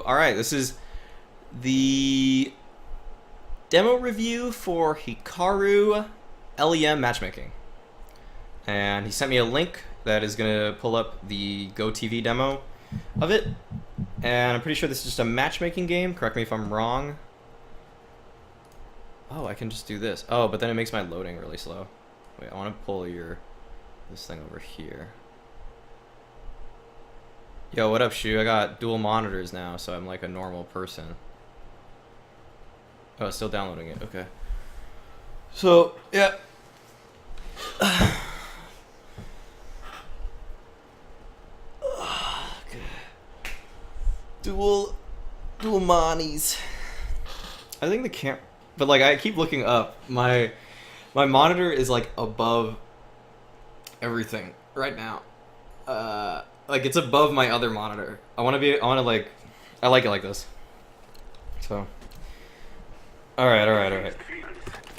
Alright, this is the demo review for Hikaru LEM matchmaking. And he sent me a link that is going to pull up the GoTV demo of it. And I'm pretty sure this is just a matchmaking game. Correct me if I'm wrong. Oh, I can just do this. Oh, but then it makes my loading really slow. Wait, I want to pull this thing over here. Yo, what up, Shu? I got dual monitors now, so I'm like a normal person. Oh, it's still downloading it. Okay. So, yeah. Okay. Dual monies. I think the camera, but like I keep looking up. My monitor is like above everything right now. Like it's above my other monitor. I like it like this. So. Alright.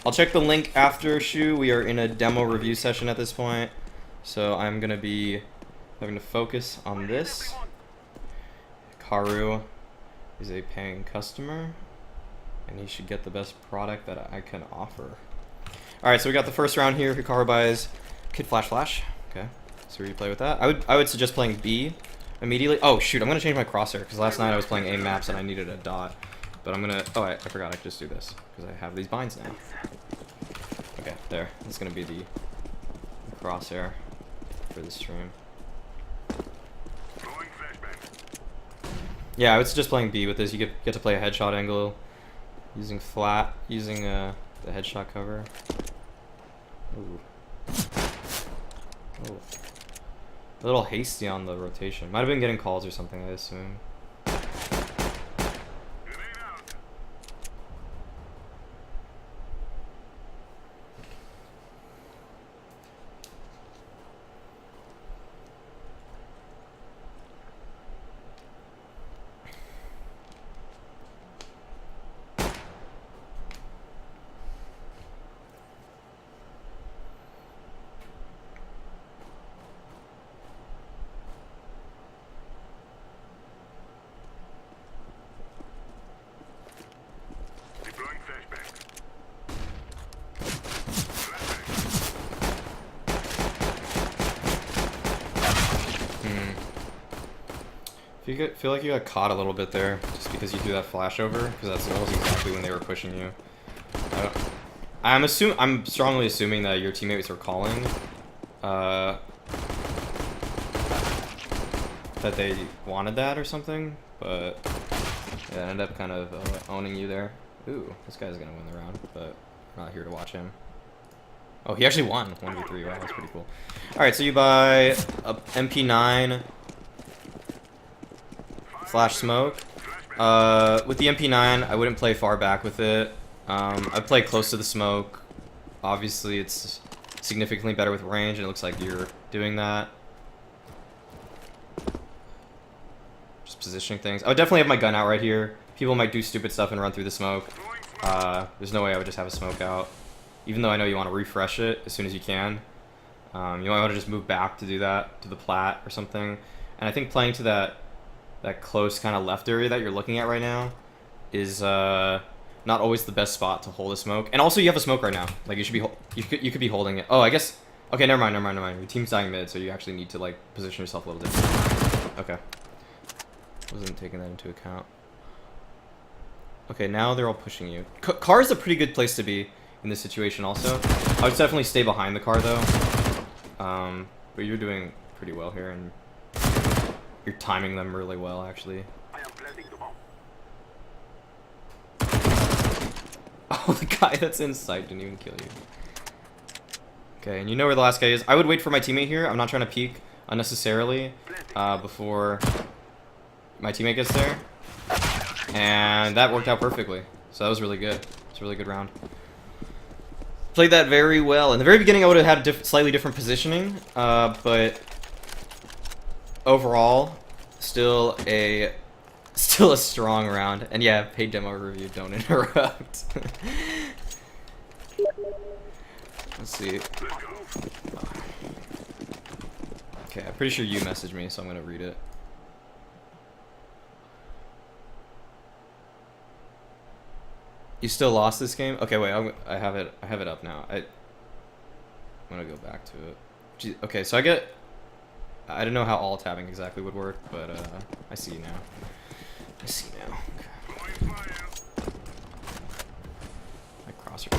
I'll check the link after, Shu. We are in a demo review session at this point. So I'm gonna be having to focus on this. Hikaru is a paying customer, and he should get the best product that I can offer. Alright, so we got the first round here. Hikaru buys Kid Flash. Okay. So you play with that. I would suggest playing B immediately. Oh shoot, I'm gonna change my crosshair because last night I was playing A maps and I needed a dot. But I'm gonna. Oh, I forgot. I could just do this because I have these binds now. Okay, there. That's gonna be the crosshair for the stream. Yeah, I would suggest playing B with this. You get to play a headshot angle using the headshot cover. Ooh. Oh. A little hasty on the rotation. Might have been getting calls or something, I assume. Feel like you got caught a little bit there, just because you threw that flash over, because that's almost exactly when they were pushing you. I'm strongly assuming that your teammates were calling, that they wanted that or something, but yeah, I ended up kind of owning you there. Ooh, this guy's gonna win the round, but I'm not here to watch him. Oh, he actually won 1v3. Wow, that's pretty cool. All right, so you buy a MP9. Flash smoke. With the MP9, I wouldn't play far back with it. I'd play close to the smoke. Obviously, it's significantly better with range, and it looks like you're doing that. Just positioning things. I would definitely have my gun out right here. People might do stupid stuff and run through the smoke. There's no way I would just have a smoke out. Even though I know you want to refresh it as soon as you can. You might want to just move back to do that, to the plat or something. And I think playing to that close kind of left area that you're looking at right now is not always the best spot to hold a smoke. And also you have a smoke right now. Like you could be holding it. Oh, I guess. Okay, never mind. Your team's dying mid, so you actually need to like position yourself a little different. Okay. Wasn't taking that into account. Okay, now they're all pushing you. Car is a pretty good place to be in this situation also. I would definitely stay behind the car though. But you're doing pretty well here, and you're timing them really well, actually. Oh, the guy that's in sight didn't even kill you. Okay, and you know where the last guy is. I would wait for my teammate here. I'm not trying to peek unnecessarily before my teammate gets there. And that worked out perfectly. So that was really good. It's a really good round. Played that very well. In the very beginning, I would have had slightly different positioning, but overall, still a strong round. And yeah, paid demo review, don't interrupt. Let's see. Okay, I'm pretty sure you messaged me, so I'm gonna read it. You still lost this game? Okay, wait. I have it up now. I'm gonna go back to it. Okay, so I don't know how all tabbing exactly would work, but I see now. Okay. My cursor.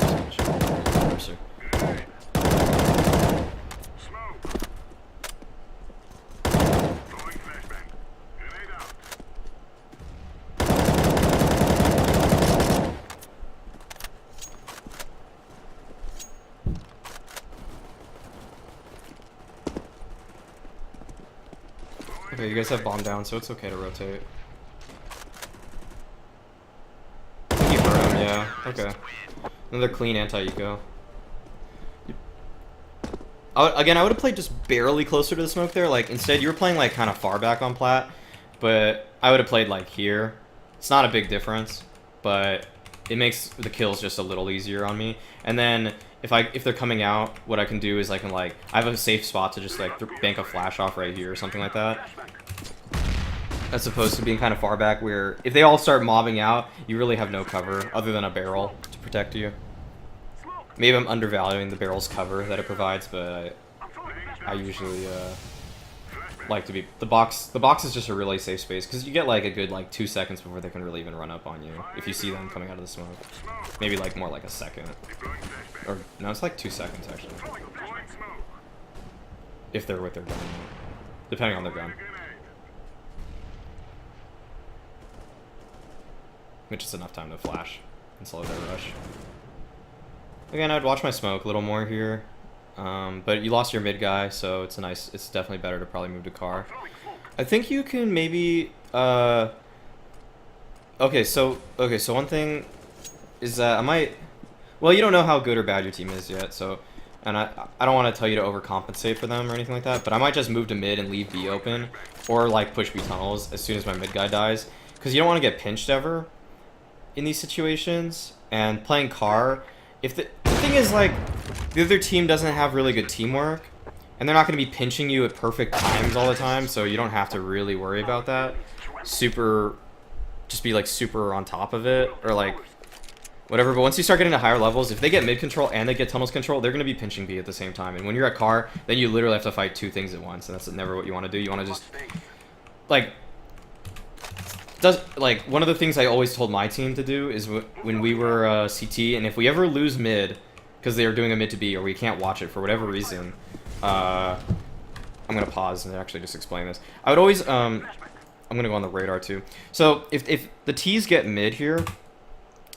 Okay, you guys have bomb down, so it's okay to rotate. You burn him, yeah. Okay. Another clean anti-eco. Again, I would have played just barely closer to the smoke there. Like, instead, you were playing, like, kind of far back on plat. But I would have played, like, here. It's not a big difference, but it makes the kills just a little easier on me. And then, if they're coming out, what I can do is I can, like, I have a safe spot to just, like, bank a flash off right here or something like that. As opposed to being kind of far back where, if they all start mobbing out, you really have no cover other than a barrel to protect you. Maybe I'm undervaluing the barrel's cover that it provides, but I usually like to be... The box is just a really safe space, because you get like a good like 2 seconds before they can really even run up on you, if you see them coming out of the smoke. Maybe like more like a second. Or, no, it's like 2 seconds actually. If they're with their gun. Depending on their gun. Which is enough time to flash and slow their rush. Again, I'd watch my smoke a little more here, but you lost your mid guy, so it's definitely better to probably move to car. I think you can maybe, okay, so one thing is that I might, well, you don't know how good or bad your team is yet, so, and I don't want to tell you to overcompensate for them or anything like that, but I might just move to mid and leave B open, or like push B tunnels as soon as my mid guy dies, because you don't want to get pinched ever in these situations, and playing car, if the thing is, like, the other team doesn't have really good teamwork, and they're not going to be pinching you at perfect times all the time, so you don't have to really worry about that. Just be, like, super on top of it, or, like, whatever. But once you start getting to higher levels, if they get mid control and they get tunnels control, they're going to be pinching B at the same time. And when you're at car, then you literally have to fight 2 things at once, and that's never what you want to do. You want to just, like... one of the things I always told my team to do is when we were CT, and if we ever lose mid because they are doing a mid to B or we can't watch it for whatever reason, I'm gonna pause and actually just explain this. I would always I'm gonna go on the radar too. So if the T's get mid here,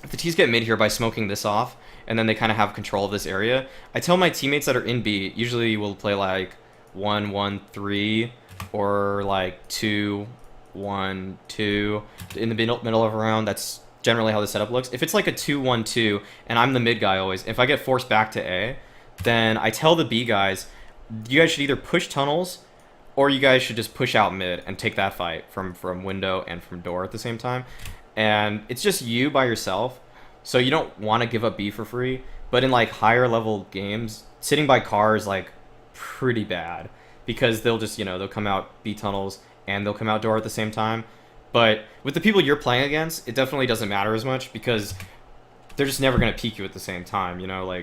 by smoking this off, and then they kind of have control of this area, I tell my teammates that are in B, usually we'll play like 1-1-3 or like 2-1-2 in the middle of a round. That's generally how the setup looks. If it's like a 2-1-2 and I'm the mid guy always, if I get forced back to A, then I tell the B guys, you guys should either push tunnels or you guys should just push out mid and take that fight from window and from door at the same time. And it's just you by yourself, so you don't want to give up B for free. But in like higher level games, sitting by car is like pretty bad, because they'll just, they'll come out B tunnels and they'll come out door at the same time. But with the people you're playing against, it definitely doesn't matter as much, because they're just never going to peek you at the same time,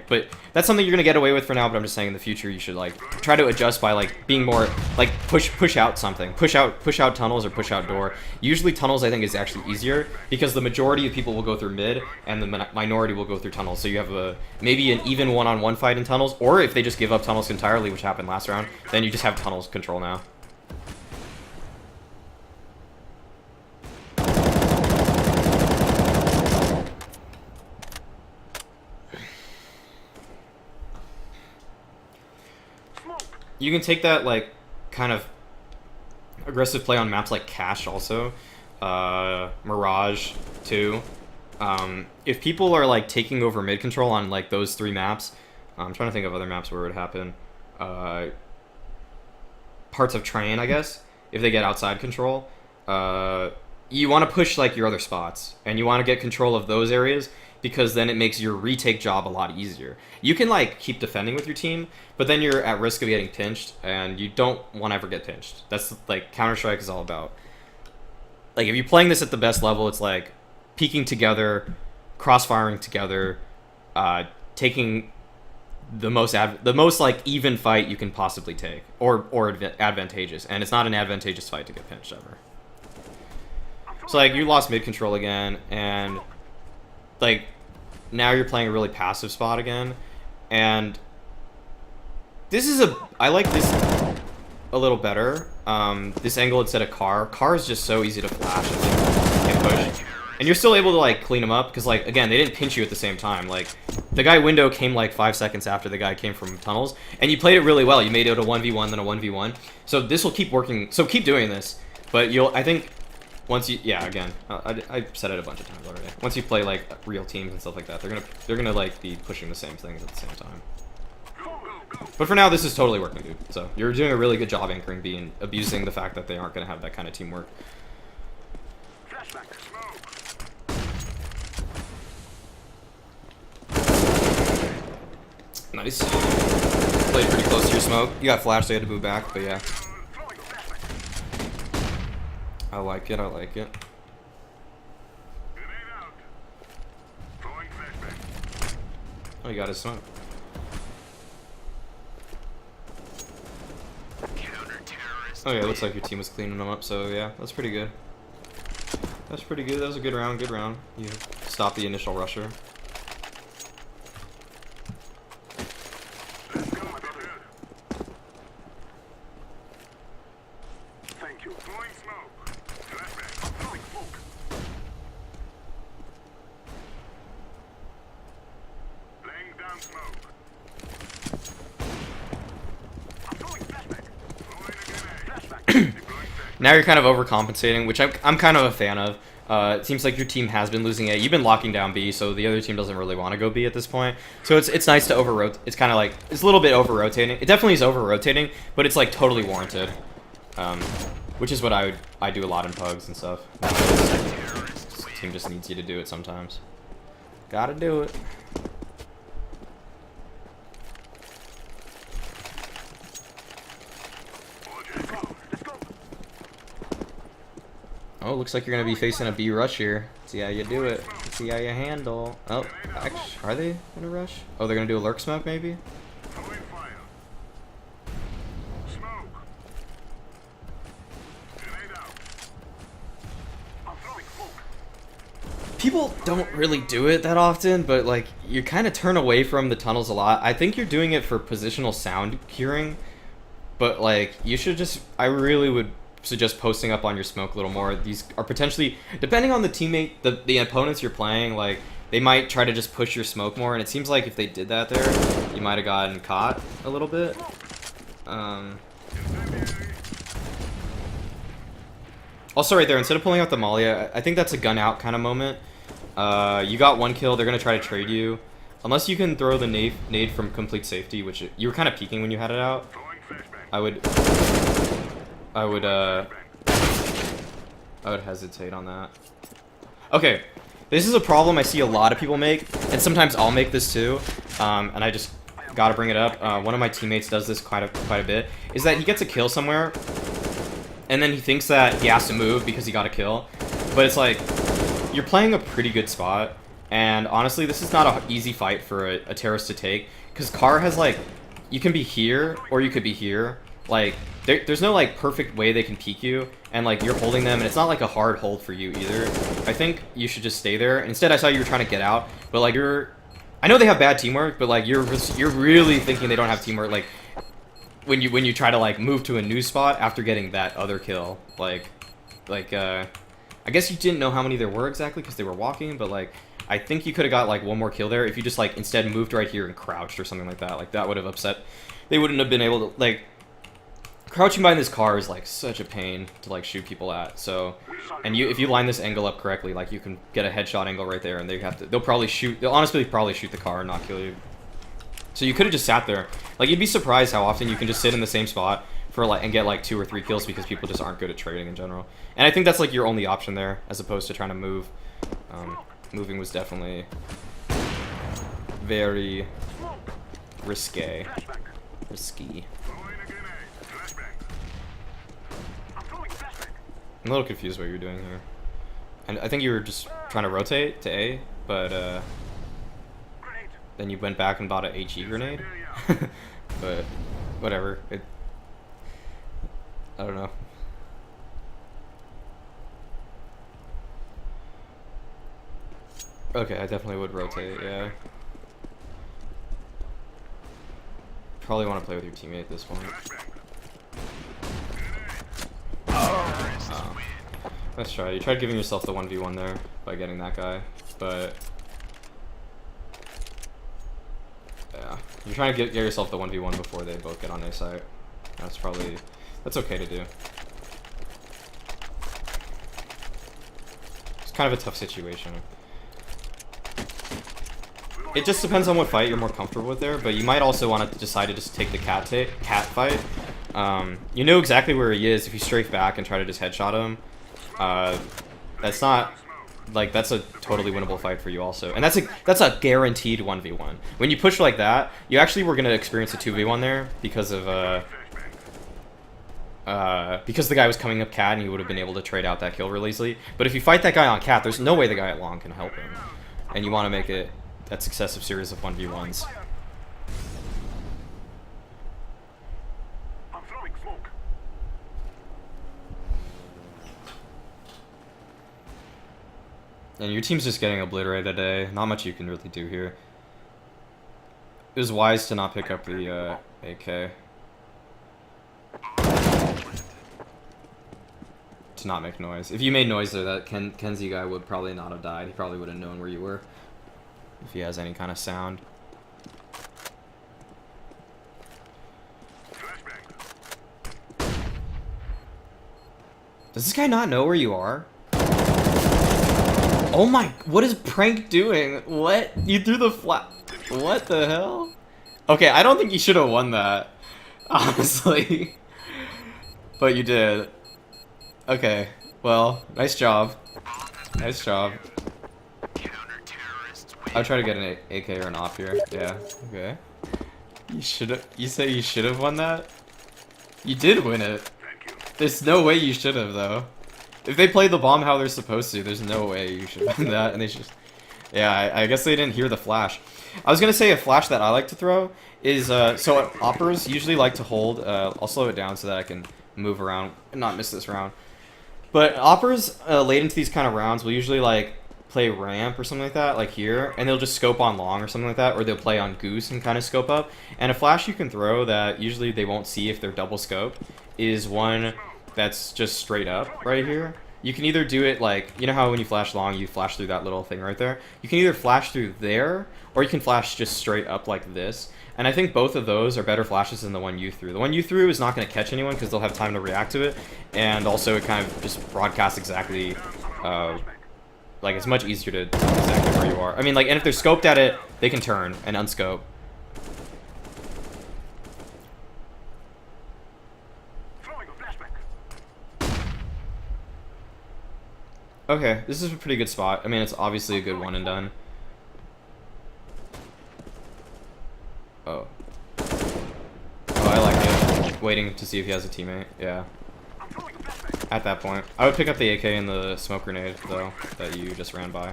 but that's something you're going to get away with for now. But I'm just saying in the future you should like try to adjust by like being more like push out something, push out tunnels or push out door. Usually tunnels I think is actually easier, because the majority of people will go through mid and the minority will go through tunnels, so you have maybe an even one-on-one fight in tunnels. Or if they just give up tunnels entirely, which happened last round, then you just have tunnels control now. You can take that, like, kind of aggressive play on maps like Cache also. Mirage, too. If people are, like, taking over mid control on, like, those 3 maps, I'm trying to think of other maps where it would happen. Parts of Train, I guess, if they get outside control. You want to push, like, your other spots, and you want to get control of those areas, because then it makes your retake job a lot easier. You can, like, keep defending with your team, but then you're at risk of getting pinched, and you don't want to ever get pinched. That's, like, Counter-Strike is all about. Like, if you're playing this at the best level, it's, like, peeking together, cross-firing together, taking the most like even fight you can possibly take, or advantageous, and it's not an advantageous fight to get pinched ever. So like you lost mid control again, and like now you're playing a really passive spot again, and this is I like this a little better. This angle instead of car. Car is just so easy to flash and push. And you're still able to like clean them up because like again they didn't pinch you at the same time. Like the guy window came like 5 seconds after the guy came from tunnels, and you played it really well. You made it a 1v1 then a 1v1. So this will keep working. So keep doing this. But I think once you again I said it a bunch of times already. Once you play like real teams and stuff like that, they're gonna like be pushing the same things at the same time. But for now, this is totally working, dude. So you're doing a really good job anchoring B and abusing the fact that they aren't gonna have that kind of teamwork. Nice. Played pretty close to your smoke. You got flashed, so you had to move back, but yeah. I like it, I like it. Oh, you got his smoke. Oh yeah, it looks like your team was cleaning them up, so yeah, that's pretty good. That's pretty good, that was a good round, good round. You stopped the initial rusher. Now you're kind of overcompensating, which I'm kind of a fan of. It seems like your team has been losing A. You've been locking down B, so the other team doesn't really want to go B at this point. So it's nice to over-rotate. It's kind of like, it's a little bit over-rotating. It definitely is over-rotating, but it's like totally warranted. Which is what I do a lot in pugs and stuff. This team just needs you to do it sometimes. Gotta do it. Oh, looks like you're gonna be facing a B rush here. See how you do it. See how you handle. Oh, actually, are they gonna rush? Oh, they're gonna do a lurk smoke maybe? People don't really do it that often, but like you kind of turn away from the tunnels a lot. I think you're doing it for positional sound curing, but like you should just, I really would suggest posting up on your smoke a little more. These are potentially, depending on the teammate, the opponents you're playing, like they might try to just push your smoke more, and it seems like if they did that there, you might have gotten caught a little bit. Also right there, instead of pulling out the molly, I think that's a gun out kind of moment. You got one kill, they're gonna try to trade you. Unless you can throw the nade from complete safety, which you were kind of peeking when you had it out. I would hesitate on that. Okay, this is a problem I see a lot of people make, and sometimes I'll make this too, and I just gotta bring it up. One of my teammates does this quite a bit, is that he gets a kill somewhere, and then he thinks that he has to move because he got a kill, but it's like, you're playing a pretty good spot, and honestly, this is not an easy fight for a terrorist to take, because Car has like, you can be here, or you could be here, like, there's no like perfect way they can peek you, and like you're holding them, and it's not like a hard hold for you either. I think you should just stay there. Instead, I saw you were trying to get out, but like I know they have bad teamwork, but like you're really thinking they don't have teamwork. Like when you try to like move to a new spot after getting that other kill, like I guess you didn't know how many there were exactly because they were walking, but like I think you could have got like one more kill there if you just like instead moved right here and crouched or something like that. Like that would have upset. They wouldn't have been able to like. Crouching behind this car is like such a pain to like shoot people at. So, and if you line this angle up correctly, like you can get a headshot angle right there, and they'll honestly probably shoot the car and not kill you. So you could have just sat there. Like you'd be surprised how often you can just sit in the same spot for like and get like 2 or 3 kills because people just aren't good at trading in general. And I think that's like your only option there, as opposed to trying to move. Moving was definitely very risky. I'm a little confused what you're doing here. And I think you were just trying to rotate to A. but then you went back and bought an HE grenade. But whatever. I don't know. Okay, I definitely would rotate, yeah. Probably want to play with your teammate at this point. Oh. Let's try. You tried giving yourself the 1v1 there by getting that guy, but yeah, you're trying to get yourself the 1v1 before they both get on A site. That's okay to do. It's kind of a tough situation. It just depends on what fight you're more comfortable with there, but you might also want to decide to just take the cat fight. You know exactly where he is if you strafe back and try to just headshot him. That's not like that's a totally winnable fight for you also, and that's a guaranteed 1v1. When you push like that, you actually were gonna experience a 2v1 there because of because the guy was coming up cat and you would have been able to trade out that kill really easily. But if you fight that guy on cat, there's no way the guy at long can help him, and you want to make it that successive series of 1v1s. I'm throwing smoke. And your team's just getting obliterated today. Not much you can really do here. It was wise to not pick up the AK. To not make noise. If you made noise there, that Kenzie guy would probably not have died. He probably would have known where you were. If he has any kind of sound. Does this guy not know where you are? Oh my, what is Prank doing? What? You threw the flat. What the hell? Okay, I don't think you should have won that. Honestly. But you did. Okay, well, nice job. Nice job. I'll try to get an AK or an op here. Yeah, okay. You should've. You say you should have won that? You did win it. There's no way you should have, though. If they played the bomb how they're supposed to, there's no way you should win that. And they just. Yeah, I guess they didn't hear the flash. I was gonna say a flash that I like to throw is so oppers usually like to hold. I'll slow it down so that I can move around and not miss this round. But oppers late into these kind of rounds will usually like play ramp or something like that, like here, and they'll just scope on long or something like that, or they'll play on goose and kind of scope up. And a flash you can throw that usually they won't see if they're double scoped is one that's just straight up right here. You can either do it like, you know how when you flash long, you flash through that little thing right there? You can either flash through there, or you can flash just straight up like this. And I think both of those are better flashes than the one you threw. The one you threw is not going to catch anyone because they'll have time to react to it, and also it kind of just broadcasts exactly, like it's much easier to tell exactly where you are. I mean, like, and if they're scoped at it, they can turn and unscope. Okay, this is a pretty good spot. I mean, it's obviously a good one and done. Oh. Oh, I like it. Waiting to see if he has a teammate. Yeah. At that point. I would pick up the AK and the smoke grenade, though, that you just ran by.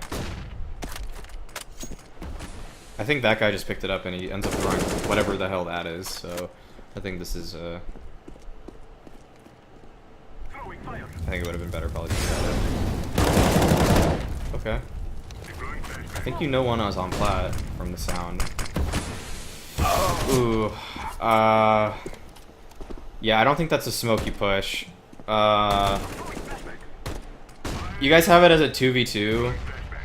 I think that guy just picked it up and he ends up throwing whatever the hell that is, so I think this is, I think it would have been better probably to do that. Okay. I think you know one I was on plat from the sound. Ooh. Yeah, I don't think that's a smoky push. You guys have it as a 2v2,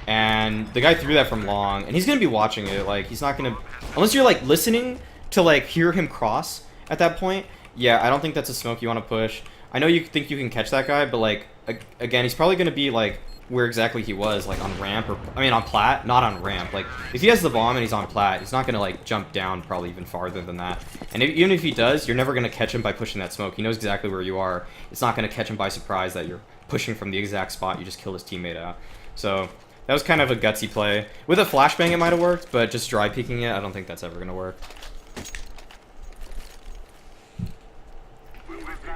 and the guy threw that from long, and he's gonna be watching it. Like, he's not gonna, unless you're like listening to like hear him cross at that point. Yeah, I don't think that's a smoke you want to push. I know you think you can catch that guy, but like again, he's probably gonna be like where exactly he was, like on ramp, or I mean on plat, not on ramp. Like if he has the bomb and he's on plat, he's not gonna like jump down probably even farther than that. And even if he does, you're never gonna catch him by pushing that smoke. He knows exactly where you are. It's not gonna catch him by surprise that you're pushing from the exact spot you just killed his teammate at. So that was kind of a gutsy play. With a flashbang it might have worked, but just dry peeking it, I don't think that's ever gonna work.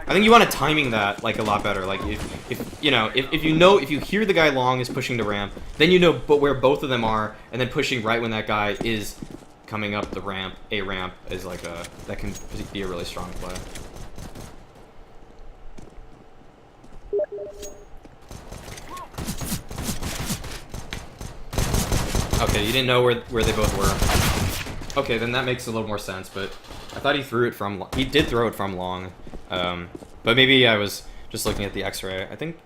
I think you want to timing that like a lot better. Like if you know if you hear the guy long is pushing the ramp, then you know where both of them are, and then pushing right when that guy is coming up the ramp. A ramp is like that can be a really strong play. Okay, you didn't know where they both were. Okay, then that makes a little more sense. But I thought he threw it from. He did throw it from long. But maybe I was just looking at the X-ray. I think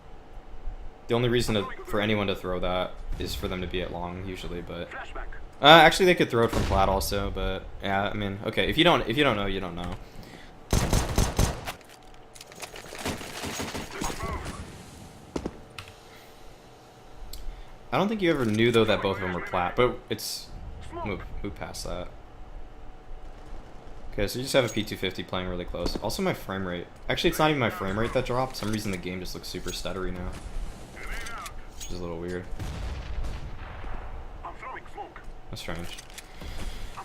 the only reason for anyone to throw that is for them to be at long usually. But actually, they could throw it from flat also. But yeah, I mean, okay. If you don't know, you don't know. I don't think you ever knew though that both of them were plat, but it's move past that. Okay, so you just have a P250 playing really close. Also my frame rate. Actually, it's not even my frame rate that dropped. For some reason the game just looks super stuttery now, which is a little weird. That's strange.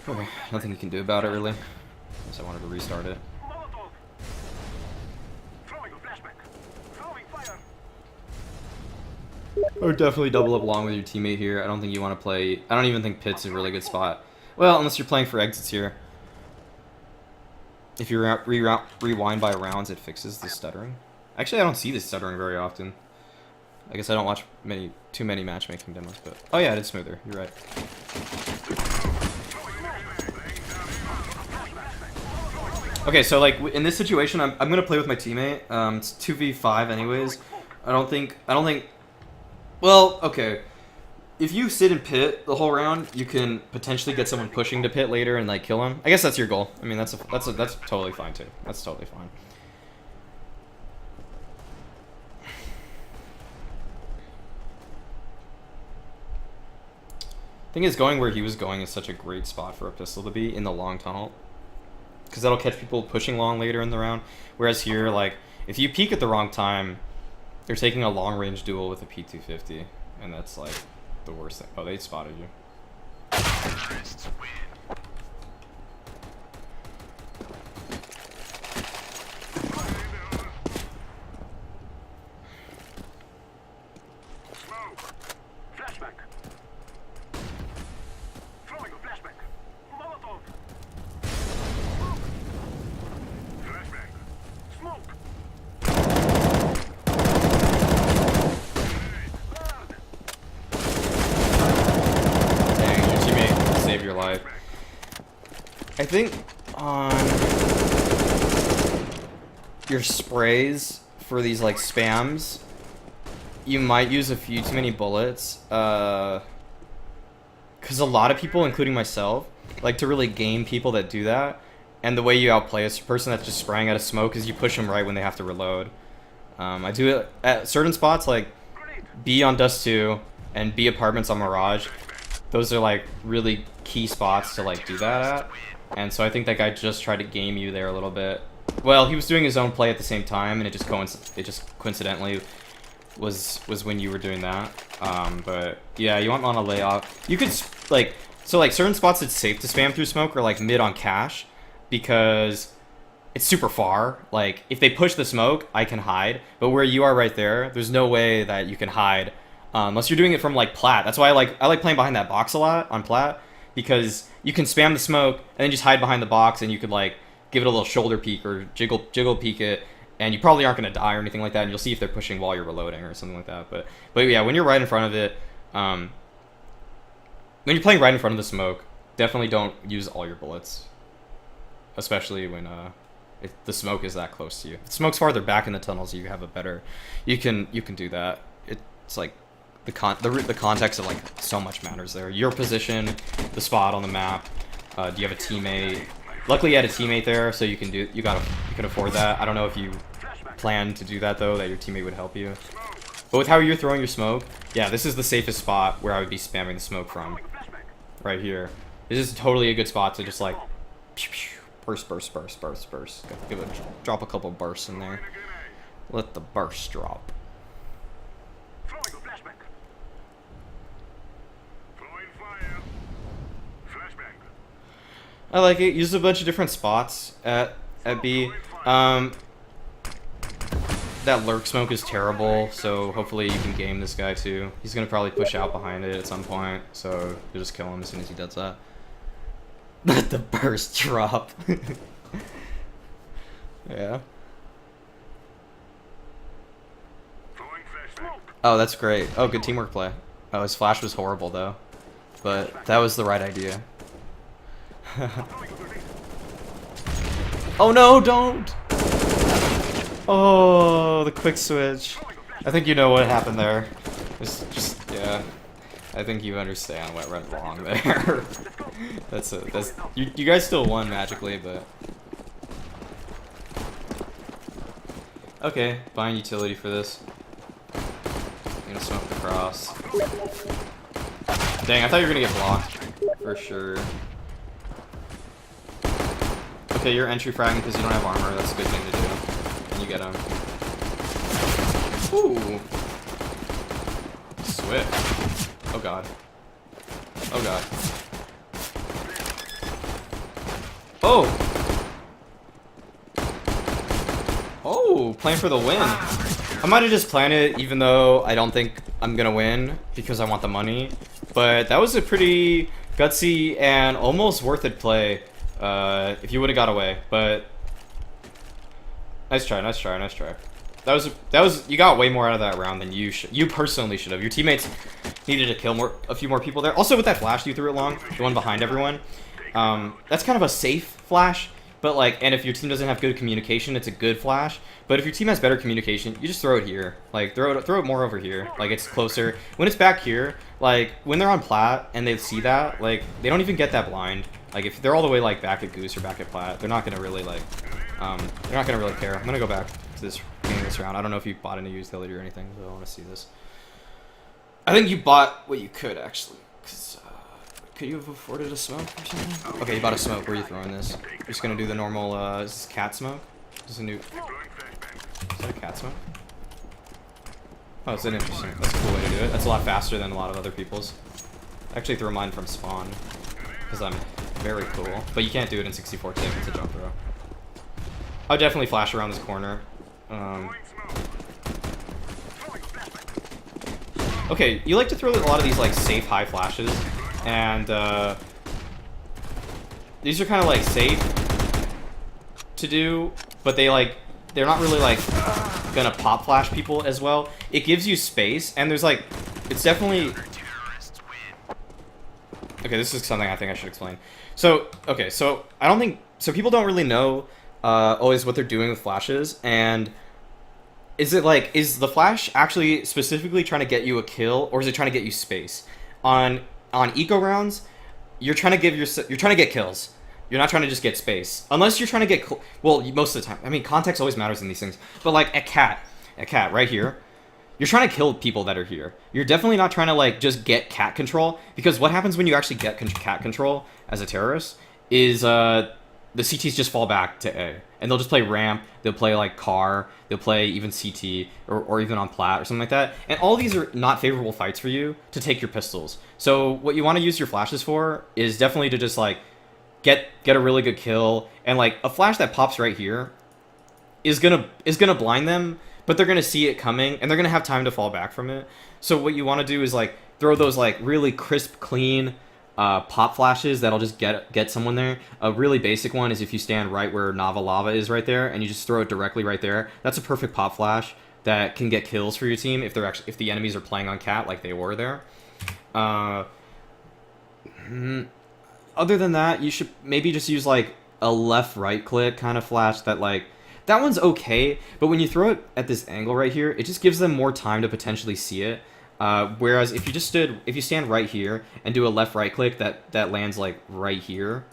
Okay, nothing you can do about it really. Unless I wanted to restart it. I would definitely double up long with your teammate here. I don't think you want to play... I don't even think pit's a really good spot. Well, unless you're playing for exits here. If you rewind by rounds, it fixes the stuttering. Actually, I don't see this stuttering very often. I guess I don't watch too many matchmaking demos, but... Oh yeah, it is smoother. You're right. Okay, so like in this situation, I'm gonna play with my teammate. It's 2v5 anyways. I don't think... Well, okay. If you sit in pit the whole round, you can potentially get someone pushing to pit later and like kill him. I guess that's your goal. I mean, that's totally fine too. That's totally fine. Thing is, going where he was going is such a great spot for a pistol to be in the long tunnel, because that'll catch people pushing long later in the round. Whereas here, like, if you peek at the wrong time, they're taking a long-range duel with a P250, and that's like the worst thing. Oh, they spotted you. I think on your sprays for these like spams, you might use a few too many bullets, because a lot of people, including myself, like to really game people that do that. And the way you outplay a person that's just spraying out of smoke is you push them right when they have to reload. I do it at certain spots, like B on Dust 2 and B Apartments on Mirage. Those are like really key spots to like do that at. And so I think that guy just tried to game you there a little bit. Well, he was doing his own play at the same time, and it just coincidentally was when you were doing that. But yeah, you want to lay off. You could like certain spots it's safe to spam through smoke are like mid on cache, because it's super far. Like if they push the smoke, I can hide. But where you are right there, there's no way that you can hide unless you're doing it from like plat. That's why I like playing behind that box a lot on plat, because you can spam the smoke and then just hide behind the box, and you could like give it a little shoulder peek or jiggle peek it, and you probably aren't going to die or anything like that, and you'll see if they're pushing while you're reloading or something like that. But yeah, when you're right in front of it, when you're playing right in front of the smoke, definitely don't use all your bullets, especially when if the smoke is that close to you. If the smoke's farther back in the tunnels, you have a better, you can do that. It's like the context of like so much matters there. Your position, the spot on the map. Do you have a teammate? Luckily, you had a teammate there, so you can afford that. I don't know if you plan to do that though, that your teammate would help you. But with how you're throwing your smoke, yeah, this is the safest spot where I would be spamming the smoke from. Right here. This is totally a good spot to just like burst. Drop a couple bursts in there. Let the burst drop. I like it. Use a bunch of different spots at B. that lurk smoke is terrible, so hopefully you can game this guy too. He's gonna probably push out behind it at some point, so you'll just kill him as soon as he does that. Let the burst drop. Yeah. Oh, that's great. Oh, good teamwork play. Oh, his flash was horrible though, but that was the right idea. Oh no, don't! Oh, the quick switch. I think you know what happened there. It's just, yeah. I think you understand what went wrong there. that's you guys still won magically, but okay, buying utility for this. I'm gonna smoke the cross. Dang, I thought you were gonna get blocked for sure. Okay, you're entry fragging because you don't have armor. That's a good thing to do. And you get him. Ooh. Swift. Oh god. Oh god. Oh! Oh, playing for the win. I might have just planned it even though I don't think I'm gonna win because I want the money. But that was a pretty gutsy and almost worth it play if you would have got away. But nice try, nice try, nice try. That was you got way more out of that round than you personally should have. Your teammates needed to kill a few more people there. Also with that flash you threw along, the one behind everyone, that's kind of a safe flash. But like, and if your team doesn't have good communication, it's a good flash. But if your team has better communication, you just throw it here. Like throw it more over here. Like it's closer. When it's back here, like when they're on plat and they see that, like they don't even get that blind. Like if they're all the way like back at goose or back at plat, they're not gonna really like, they're not gonna really care. I'm gonna go back to this game this round. I don't know if you bought any utility or anything, so I want to see this. I think you bought what you could actually. Could you have afforded a smoke or something? Okay, you bought a smoke. Where are you throwing this? You're just gonna do the normal, is this cat smoke? This is a new... Is that a cat smoke? Oh, it's an interesting... That's a cool way to do it. That's a lot faster than a lot of other people's. I actually threw mine from spawn. Because I'm very cool. But you can't do it in 64 tick. It's a jump throw. I would definitely flash around this corner. Okay, you like to throw a lot of these, like, safe high flashes. And these are kind of like safe to do, but they're not really like gonna pop flash people as well. It gives you space, and there's like, it's definitely okay. This is something I think I should explain. So okay, so I don't think so. People don't really know always what they're doing with flashes, and is it like, is the flash actually specifically trying to get you a kill, or is it trying to get you space? On eco rounds, you're trying to get kills. You're not trying to just get space. Unless you're trying to get, well, most of the time. I mean, context always matters in these things. But like at cat right here, you're trying to kill people that are here. You're definitely not trying to like just get cat control, because what happens when you actually get cat control as a terrorist is the CTs just fall back to A, and they'll just play ramp, they'll play like car, they'll play even CT, or even on plat or something like that. And all these are not favorable fights for you to take your pistols. So what you want to use your flashes for is definitely to just like get a really good kill, and like a flash that pops right here is gonna blind them, but they're gonna see it coming and they're gonna have time to fall back from it. So what you want to do is like throw those like really crisp, clean pop flashes that'll just get someone there. A really basic one is if you stand right where Nava Lava is right there and you just throw it directly right there. That's a perfect pop flash that can get kills for your team if if the enemies are playing on cat like they were there. Other than that, you should maybe just use like a left right click kind of flash that like, that one's okay, but when you throw it at this angle right here, it just gives them more time to potentially see it. Whereas if you stand right here and do a left right click that lands like right here,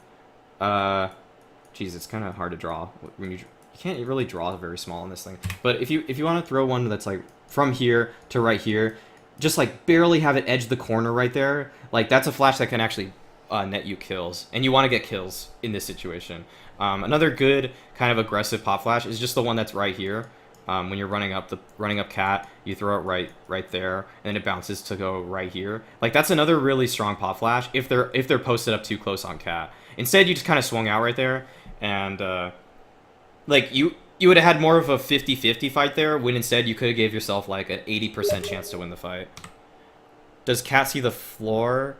geez, it's kind of hard to draw when you can't really draw very small on this thing. But if you want to throw one that's like from here to right here, just like barely have it edge the corner right there, like that's a flash that can actually net you kills, and you want to get kills in this situation. Another good kind of aggressive pop flash is just the one that's right here. When you're running up cat, you throw it right there, and it bounces to go right here. Like that's another really strong pop flash if they're posted up too close on cat. Instead, you just kind of swung out right there, and like you would have had more of a 50-50 fight there, when instead you could have gave yourself like an 80% chance to win the fight. Does Cat see the floor?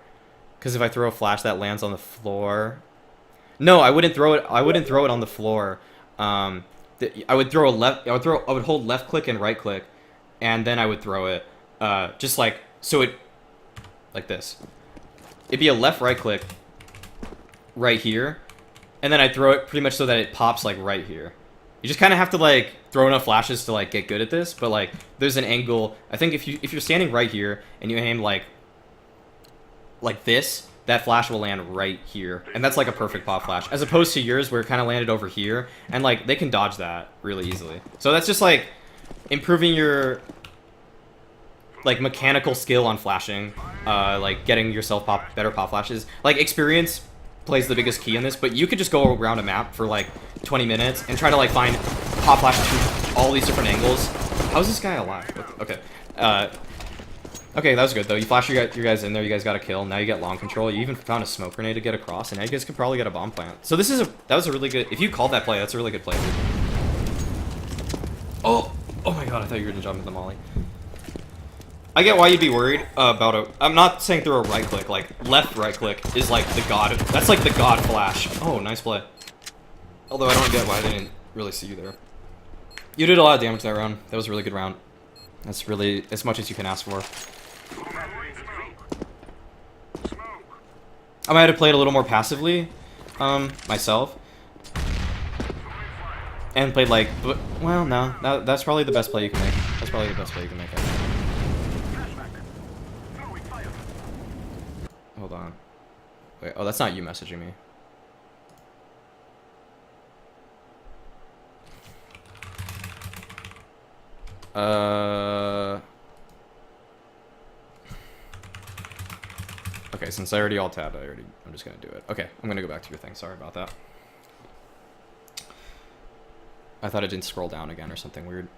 Because if I throw a flash, that lands on the floor. No, I wouldn't throw it. I wouldn't throw it on the floor. I would throw a left. I would hold left click and right click, and then I would throw it. Just like so it, like this. It'd be a left right click. Right here, and then I throw it pretty much so that it pops like right here. You just kind of have to like throw enough flashes to like get good at this, but like there's an angle. I think if you're standing right here and you aim like this, that flash will land right here, and that's like a perfect pop flash, as opposed to yours where it kind of landed over here, and like they can dodge that really easily. So that's just like improving your like mechanical skill on flashing, like getting yourself better pop flashes. Like experience plays the biggest key in this, but you could just go around a map for like 20 minutes and try to like find pop flashes from all these different angles. How's this guy alive? Okay. Okay, that was good though. You flash your guys in there, you guys got a kill. Now you get long control. You even found a smoke grenade to get across, and now you guys could probably get a bomb plant. So that was a really good, if you called that play, that's a really good play, dude. Oh my god, I thought you were gonna jump into the molly. I get why you'd be worried about I'm not saying through a right click, like left right click is like the god, that's like the god flash. Oh, nice play. Although I don't get why they didn't really see you there. You did a lot of damage that round. That was a really good round. That's really as much as you can ask for. I might have played a little more passively, myself. And played like, well, no, that's probably the best play you can make. That's probably the best play you can make. Hold on. Wait, oh, that's not you messaging me. Okay, since I already alt-tabbed, I'm just gonna do it. Okay, I'm gonna go back to your thing. Sorry about that. I thought it didn't scroll down again or something weird.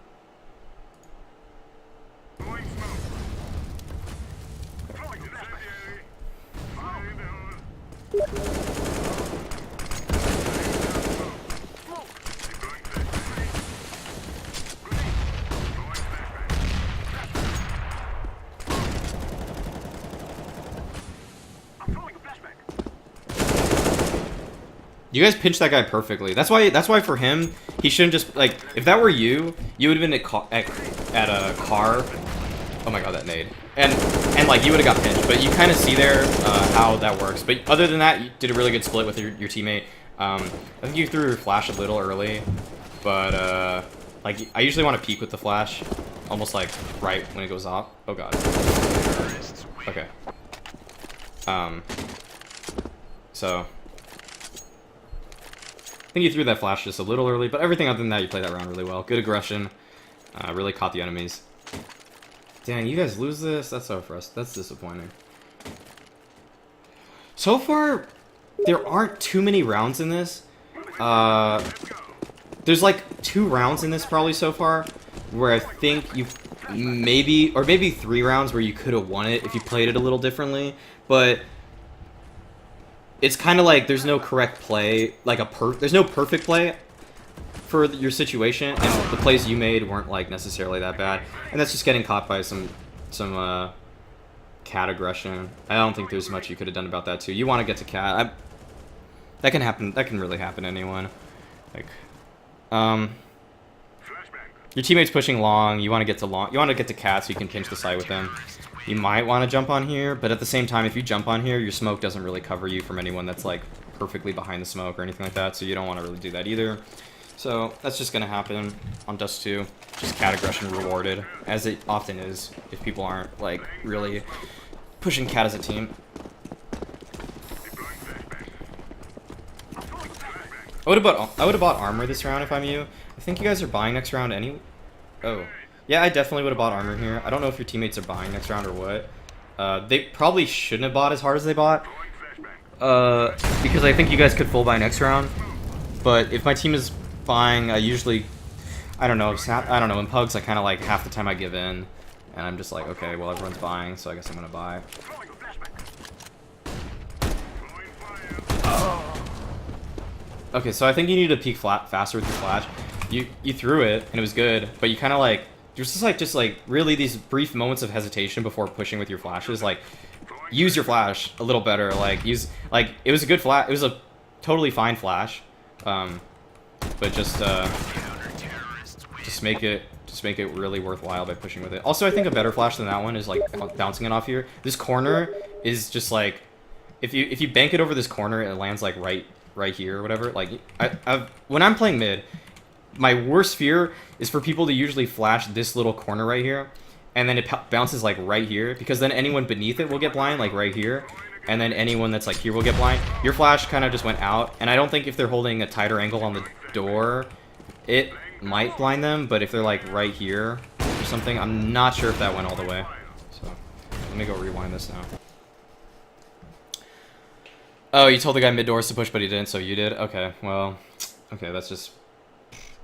You guys pinched that guy perfectly. That's why for him, he shouldn't just like, if that were you, you would have been at a car. Oh my god, that nade. And like you would have got pinched, but you kind of see there how that works. But other than that, you did a really good split with your teammate. I think you threw your flash a little early, but like I usually want to peek with the flash, almost like right when it goes off. Oh god. Okay. So I think you threw that flash just a little early, but everything other than that, you played that round really well. Good aggression. Really caught the enemies. Dang, you guys lose this? That's so frustrating. That's disappointing. So far, there aren't too many rounds in this. There's like 2 rounds in this probably so far, where I think you've maybe 3 rounds where you could have won it if you played it a little differently, but it's kind of like there's no correct play, like there's no perfect play for your situation, and the plays you made weren't like necessarily that bad, and that's just getting caught by some cat aggression. I don't think there's much you could have done about that too. You want to get to cat. That can happen. That can really happen to anyone. Like, your teammate's pushing long. You want to get to long. You want to get to cat so you can pinch the side with them. You might want to jump on here, but at the same time, if you jump on here, your smoke doesn't really cover you from anyone that's like perfectly behind the smoke or anything like that, so you don't want to really do that either. So that's just going to happen on Dust 2. Just cat aggression rewarded, as it often is if people aren't like really pushing cat as a team. I would have bought armor this round if I'm you. I think you guys are buying next round anyway. Oh. Yeah, I definitely would have bought armor here. I don't know if your teammates are buying next round or what. They probably shouldn't have bought as hard as they bought. Because I think you guys could full buy next round. But if my team is buying, I usually... I don't know, in pugs I kind of like half the time I give in. And I'm just like, okay, well everyone's buying, so I guess I'm going to buy. Okay, so I think you need to peek faster with your flash. You threw it and it was good, but you kind of like there's just like really these brief moments of hesitation before pushing with your flashes. Like use your flash a little better. Like use like it was a good flash. It was a totally fine flash, but just make it really worthwhile by pushing with it. Also, I think a better flash than that one is like bouncing it off here. This corner is just like if you bank it over this corner, it lands like right here or whatever. Like when I'm playing mid, my worst fear is for people to usually flash this little corner right here, and then it bounces like right here, because then anyone beneath it will get blind like right here, and then anyone that's like here will get blind. Your flash kind of just went out, and I don't think if they're holding a tighter angle on the door, it might blind them, but if they're like right here or something, I'm not sure if that went all the way. So let me go rewind this now. Oh, you told the guy mid doors to push, but he didn't, so you did? Okay, well, okay, that's just...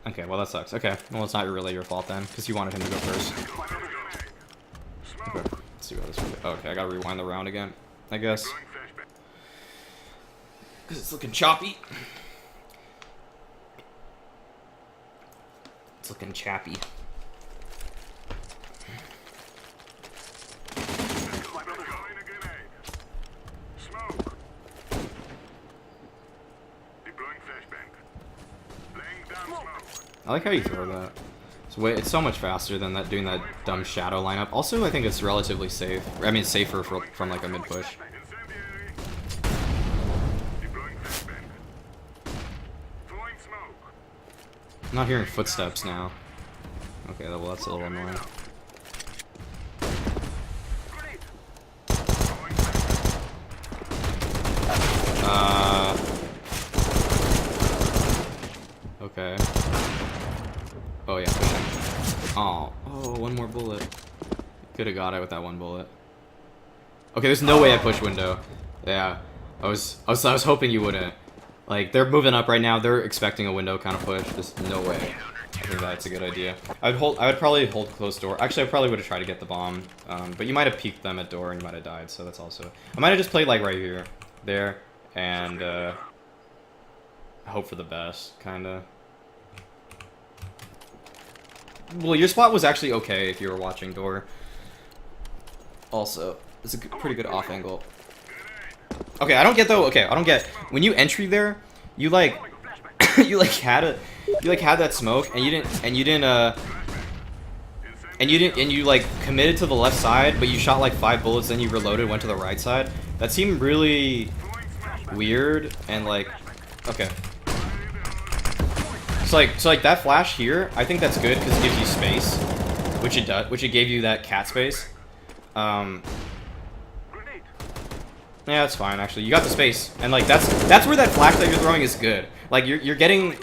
Okay, well, that sucks. Okay, well, it's not really your fault then, because you wanted him to go first. Okay, let's see what this will do. Oh, okay, I gotta rewind the round again, I guess. Because it's looking choppy. It's looking chappy. I like how you throw that. It's so much faster than that doing that dumb shadow lineup. Also, I think it's relatively safe. I mean, safer from like a mid push. I'm not hearing footsteps now. Okay, well that's a little annoying. Okay. Oh yeah. Oh, one more bullet. Could have got it with that one bullet. Okay, there's no way I push window. Yeah, I was hoping you wouldn't. Like they're moving up right now. They're expecting a window kind of push. There's no way. I think that's a good idea. I would probably hold closed door. Actually, I probably would have tried to get the bomb. But you might have peeked them at door and you might have died. So that's also. I might have just played like right here, there, and hope for the best, kinda. Well, your spot was actually okay if you were watching door. Also, it's a pretty good off angle. Okay, I don't get though. Okay, I don't get when you entry there, you like, you had that smoke, and you like committed to the left side, but you shot like 5 bullets, then you reloaded, went to the right side. That seemed really weird and like, okay. So like that flash here, I think that's good because it gives you space, which it does, which it gave you that cat space. Yeah, that's fine actually. You got the space, and like that's where that flash that you're throwing is good. Like you're getting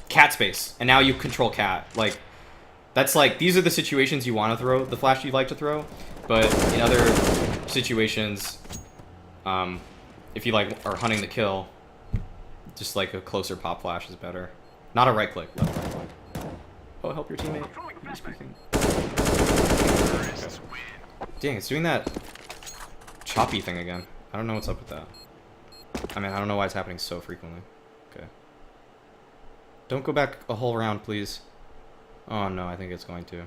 cat space, and now you control cat. Like that's like these are the situations you want to throw the flash you like to throw, but in other situations, if you like are hunting the kill, just like a closer pop flash is better. Not a right click, left right click. Oh, help your teammate. He's speaking. Okay. Dang, it's doing that choppy thing again. I don't know what's up with that. I mean, I don't know why it's happening so frequently. Okay. Don't go back a whole round, please. Oh no, I think it's going to.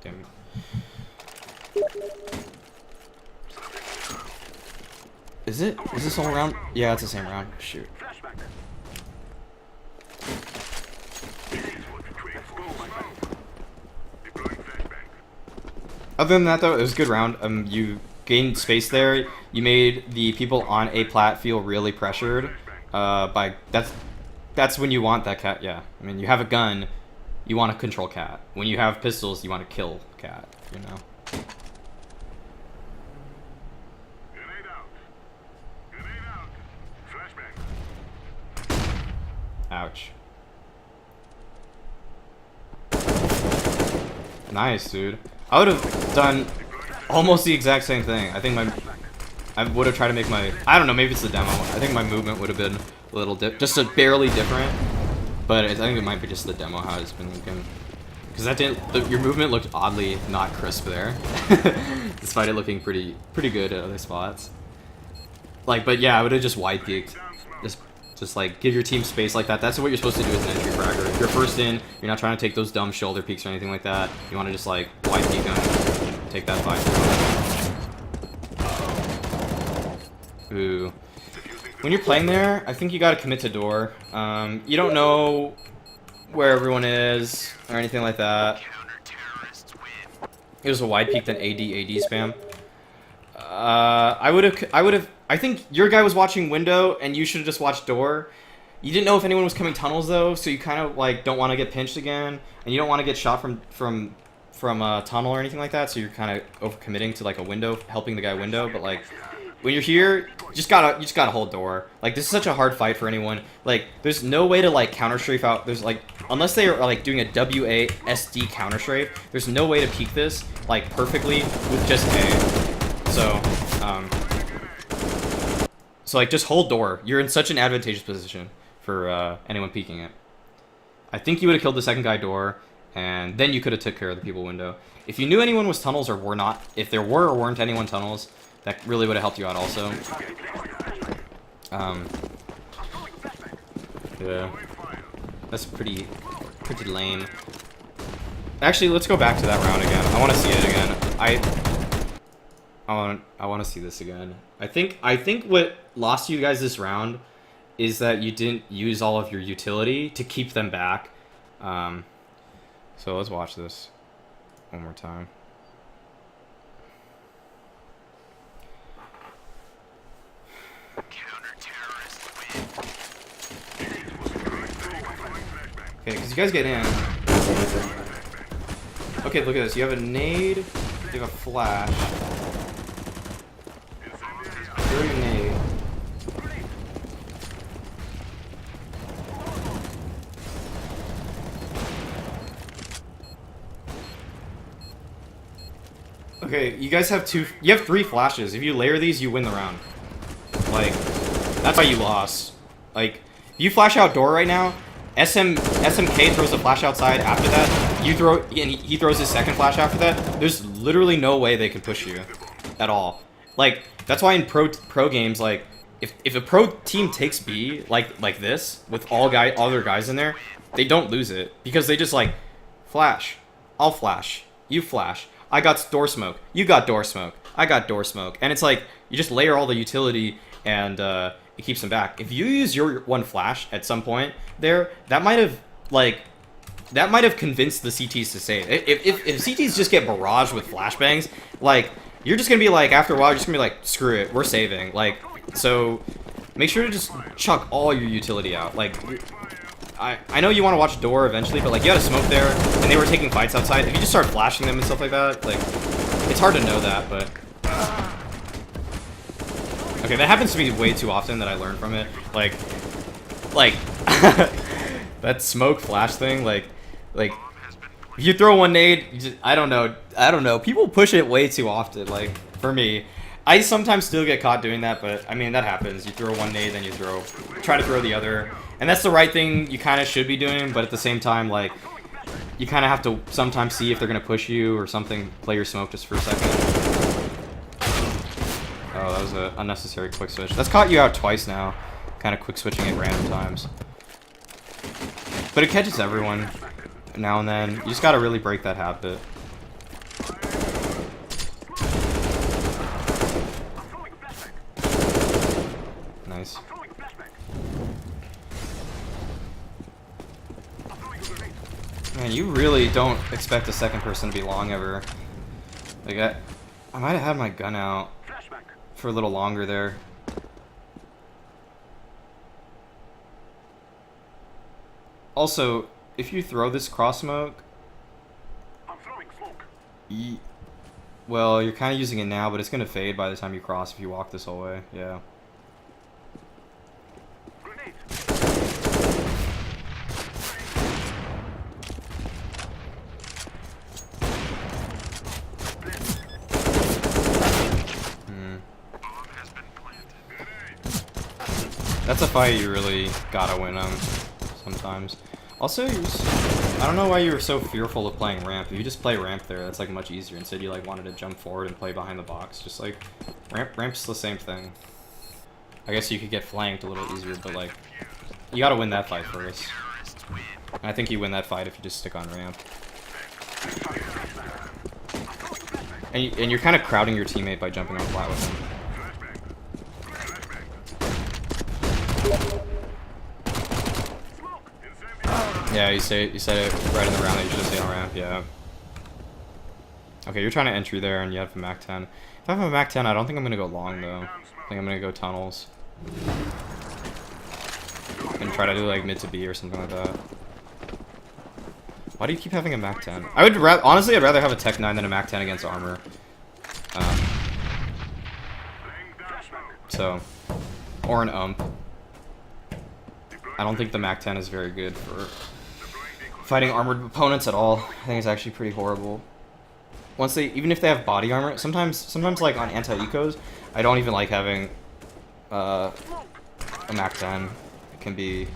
Damn it. Is it? Is this whole round? Yeah, it's the same round. Shoot. Other than that, though, it was a good round. You gained space there. You made the people on A plat feel really pressured. That's when you want that cat. Yeah, I mean, you have a gun, you want to control cat. When you have pistols, you want to kill cat. You know. Ouch. Nice, dude. I would have done almost the exact same thing. I think I would have tried to make my, I don't know, maybe it's the demo. I think my movement would have been a little just a barely different, but I think it might be just the demo how it's been looking. Because that didn't, your movement looked oddly not crisp there, despite it looking pretty good at other spots. Like, but yeah, I would have just wide peeked. Just Just like give your team space like that. That's what you're supposed to do as an entry fragger. If you're first in, you're not trying to take those dumb shoulder peeks or anything like that. You want to just like wide peek them, take that fight. Ooh. When you're playing there, I think you gotta commit to door. You don't know where everyone is or anything like that. It was a wide peek than AD spam. I think your guy was watching window and you should have just watched door. You didn't know if anyone was coming tunnels though, so you kind of like don't want to get pinched again, and you don't want to get shot from a tunnel or anything like that. So you're kind of overcommitting to like a window, helping the guy window. But like when you're here, you just gotta hold door. Like this is such a hard fight for anyone. Like there's no way to like counter strafe out. There's like unless they are like doing a WASD counter strafe, there's no way to peek this like perfectly with just A. So like just hold door. You're in such an advantageous position for anyone peeking it. I think you would have killed the second guy door, and then you could have took care of the people window. If you knew anyone was tunnels or were not, if there were or weren't anyone tunnels, that really would have helped you out also. Yeah, that's pretty lame. Actually, let's go back to that round again. I want to see it again. I want to see this again. I think what lost you guys this round is that you didn't use all of your utility to keep them back. So let's watch this one more time. Okay, because you guys get in. Okay, look at this. You have a nade, you have a flash. Throw your nade. Okay, you guys have you have 3 flashes. If you layer these, you win the round. Like, that's why you lost. Like, if you flash out door right now, SMK throws a flash outside after that, and he throws his second flash after that, there's literally no way they can push you. At all. Like, that's why in pro games, like, if a pro team takes B, like this, with all other guys in there, they don't lose it. Because they just, like, flash. I'll flash. You flash. I got door smoke. You got door smoke. I got door smoke. And it's like, you just layer all the utility, and it keeps them back. If you use your one flash at some point there, that might have convinced the CTs to save. If CTs just get barraged with flashbangs, like, you're just gonna be like, after a while, you're just gonna be like, screw it, we're saving. Like, so make sure to just chuck all your utility out. Like, I know you want to watch door eventually, but like, you had a smoke there, and they were taking fights outside. If you just start flashing them and stuff like that, like, it's hard to know that, but okay, that happens to me way too often that I learned from it. Like that smoke flash thing, like if you throw one nade, you just, I don't know. People push it way too often. Like, for me, I sometimes still get caught doing that, but I mean, that happens. You throw one nade, then you try to throw the other, and that's the right thing you kind of should be doing. But at the same time, like, you kind of have to sometimes see if they're gonna push you or something. Play your smoke just for a second. Oh, that was an unnecessary quick switch. That's caught you out twice now. Kind of quick switching at random times. But it catches everyone now and then. You just gotta really break that habit. Nice. Man, you really don't expect the second person to be long ever. Like, I might have had my gun out for a little longer there. Also, if you throw this cross smoke, well, you're kind of using it now, but it's gonna fade by the time you cross if you walk this whole way. Yeah. That's a fight you really gotta win sometimes. Also, I don't know why you were so fearful of playing ramp. If you just play ramp there, that's like much easier. Instead, you like wanted to jump forward and play behind the box. Just like ramp's the same thing. I guess you could get flanked a little easier, but like, you gotta win that fight first. And I think you win that fight if you just stick on ramp. And you're kind of crowding your teammate by jumping on flat with him. Yeah, you said it right in the round that you should have stayed on ramp, yeah. Okay, you're trying to entry there and you have a Mac 10. If I have a Mac 10, I don't think I'm gonna go long though. I think I'm gonna go tunnels. And try to do like mid to B or something like that. Why do you keep having a Mac 10? I would honestly, I'd rather have a Tech 9 than a Mac 10 against armor. Or an ump. I don't think the Mac 10 is very good for fighting armored opponents at all. I think it's actually pretty horrible. Even if they have body armor, sometimes like on anti-ecos, I don't even like having a Mac 10. It can be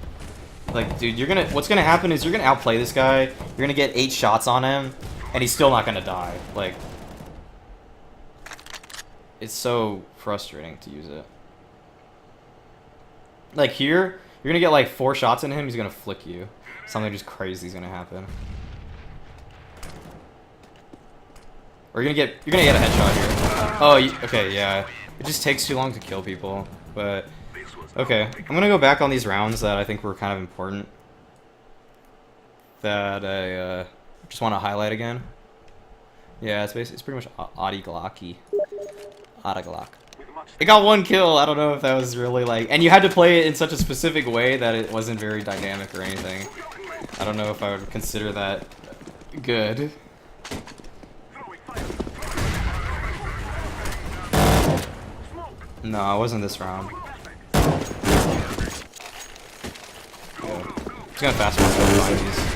like, dude, what's gonna happen is you're gonna outplay this guy, you're gonna get 8 shots on him, and he's still not gonna die. Like, it's so frustrating to use it. Like here, you're gonna get like 4 shots in him, he's gonna flick you. Something just crazy is gonna happen. Or you're gonna get a headshot here. Oh, okay, yeah. It just takes too long to kill people. But okay, I'm gonna go back on these rounds that I think were kind of important. That I just want to highlight again. Yeah, it's pretty much Adi Glocky. Adi Glock. It got 1 kill. I don't know if that was really like, and you had to play it in such a specific way that it wasn't very dynamic or anything. I don't know if I would consider that good. No, it wasn't this round. Yeah. Just gonna fast forward these.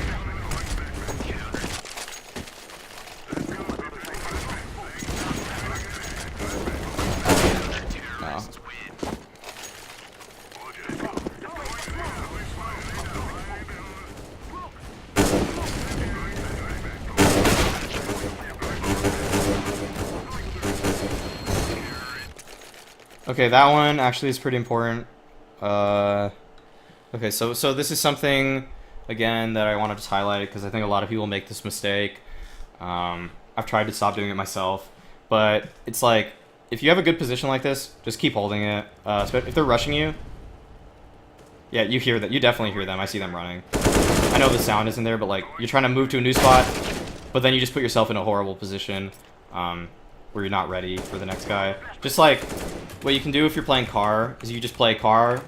Okay, that one actually is pretty important. Okay, so this is something, again, that I wanted to highlight because I think a lot of people make this mistake. I've tried to stop doing it myself, but it's like, if you have a good position like this, just keep holding it. If they're rushing you, yeah, you hear that. You definitely hear them. I see them running. I know the sound isn't there, but like, you're trying to move to a new spot, but then you just put yourself in a horrible position. Where you're not ready for the next guy. Just like, what you can do if you're playing car, is you just play car,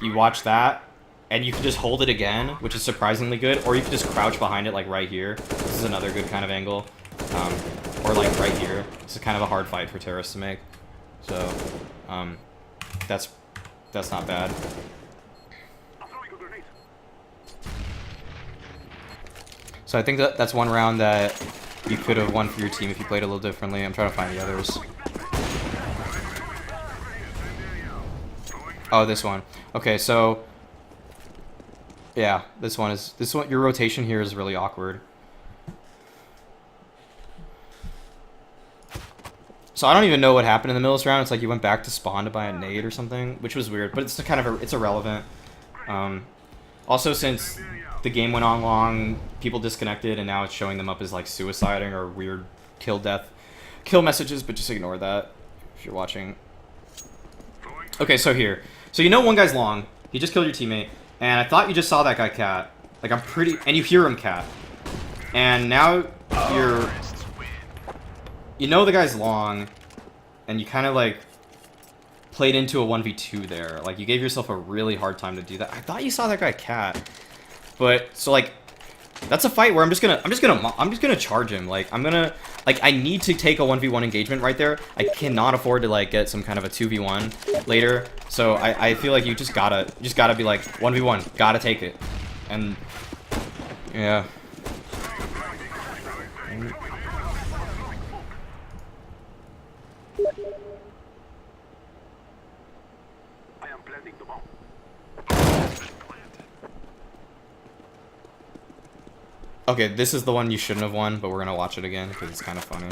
you watch that, and you can just hold it again, which is surprisingly good, or you can just crouch behind it like right here. This is another good kind of angle. Or like right here. This is kind of a hard fight for terrorists to make. So, that's not bad. So I think that's one round that you could have won for your team if you played a little differently. I'm trying to find the others. Oh, this one. Okay, so yeah, this one. Your rotation here is really awkward. So I don't even know what happened in the middle of this round. It's like you went back to spawn to buy a nade or something, which was weird, but it's kind of it's irrelevant. Also, since the game went on long, people disconnected, and now it's showing them up as like suiciding or weird kill messages, but just ignore that if you're watching. Okay, so here. So you know one guy's long. He just killed your teammate, and I thought you just saw that guy cat. Like, and you hear him cat. And now you know the guy's long, and you kind of like played into a 1v2 there. Like, you gave yourself a really hard time to do that. I thought you saw that guy cat. But so like, that's a fight where I'm just gonna charge him. Like, I need to take a 1v1 engagement right there. I cannot afford to like get some kind of a 2v1 later. So I feel like you just gotta be like 1v1, gotta take it. And yeah. Okay, this is the one you shouldn't have won, but we're gonna watch it again because it's kind of funny.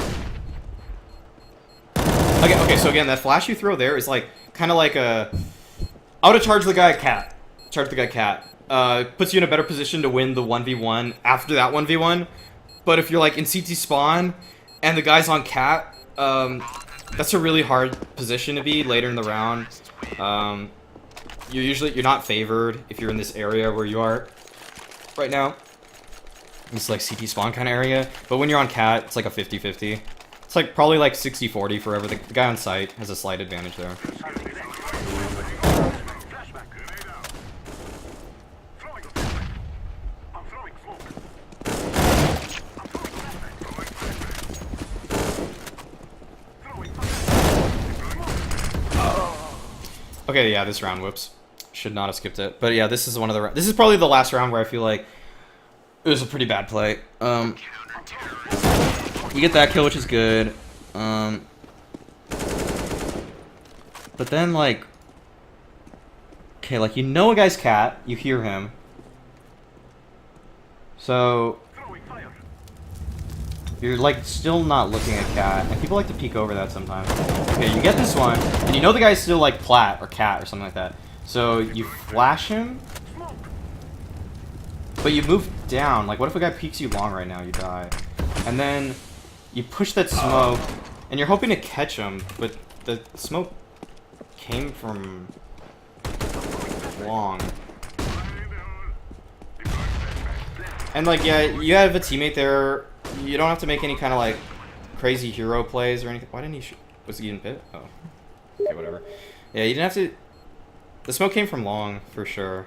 Okay, so again, that flash you throw there is like kind of like a I would have charged the guy at cat. Charged the guy cat. Puts you in a better position to win the 1v1 after that 1v1. But if you're like in CT spawn and the guy's on cat, that's a really hard position to be later in the round. You're not favored if you're in this area where you are right now. It's like CT spawn kind of area. But when you're on cat, it's like a 50-50. It's like probably like 60-40 for whoever the guy on site has a slight advantage there. Okay, yeah, this round, whoops. Should not have skipped it. But yeah, this is one of the this is probably the last round where I feel like it was a pretty bad play. You get that kill, which is good. But then like, okay, like you know a guy's cat, you hear him. So you're like still not looking at cat, and people like to peek over that sometimes. Okay, you get this one, and you know the guy's still like plat or cat or something like that. So you flash him, but you move down. Like, what if a guy peeks you long right now? You die. And then you push that smoke, and you're hoping to catch him, but the smoke came from long. And like, yeah, you have a teammate there. You don't have to make any kind of like crazy hero plays or anything. Why didn't he was he in pit? Oh. Okay, whatever. Yeah, you didn't have to. The smoke came from long for sure.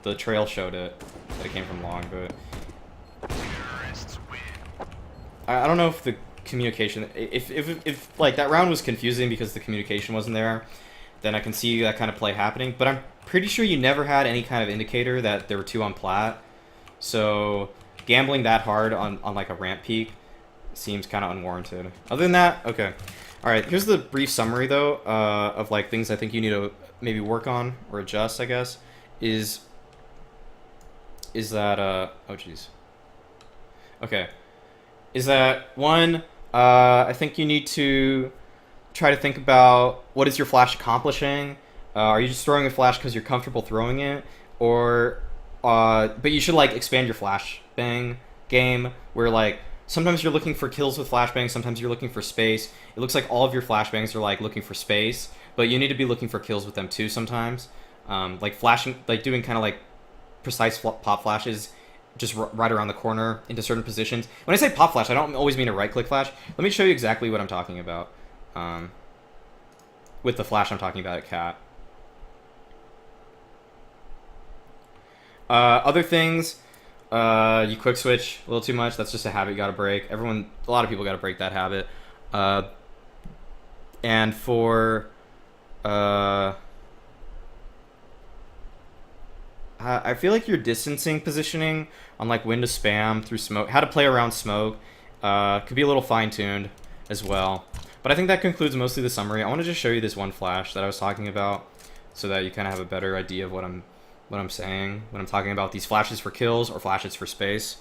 The trail showed it that it came from long, but I don't know if the communication, if like that round was confusing because the communication wasn't there, then I can see that kind of play happening. But I'm pretty sure you never had any kind of indicator that there were two on plat. So gambling that hard on like a ramp peak seems kind of unwarranted. Other than that, okay. All right, here's the brief summary though of like things I think you need to maybe work on or adjust, I guess. Is that oh jeez. Okay. Is that one, I think you need to try to think about what is your flash accomplishing. Are you just throwing a flash because you're comfortable throwing it, or but you should like expand your flashbang game where like sometimes you're looking for kills with flashbang, sometimes you're looking for space. It looks like all of your flashbangs are like looking for space, but you need to be looking for kills with them too sometimes. Like flashing, like doing kind of like precise pop flashes just right around the corner into certain positions. When I say pop flash, I don't always mean a right-click flash. Let me show you exactly what I'm talking about. With the flash I'm talking about at cat. Other things, you quick switch a little too much. That's just a habit you gotta break. A lot of people gotta break that habit. And for I feel like your distancing positioning on like when to spam through smoke, how to play around smoke, could be a little fine-tuned as well. But I think that concludes mostly the summary. I want to just show you this one flash that I was talking about so that you kind of have a better idea of what I'm saying when I'm talking about these flashes for kills or flashes for space.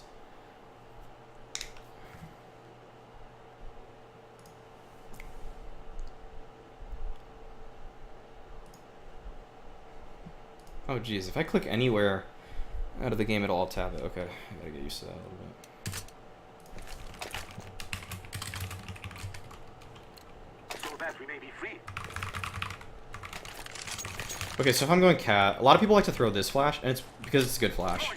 Oh geez, if I click anywhere out of the game, it'll all tab it. Okay, I gotta get used to that a little bit. So that we may be free. Okay, so if I'm going cat, a lot of people like to throw this flash, and it's because it's a good flash.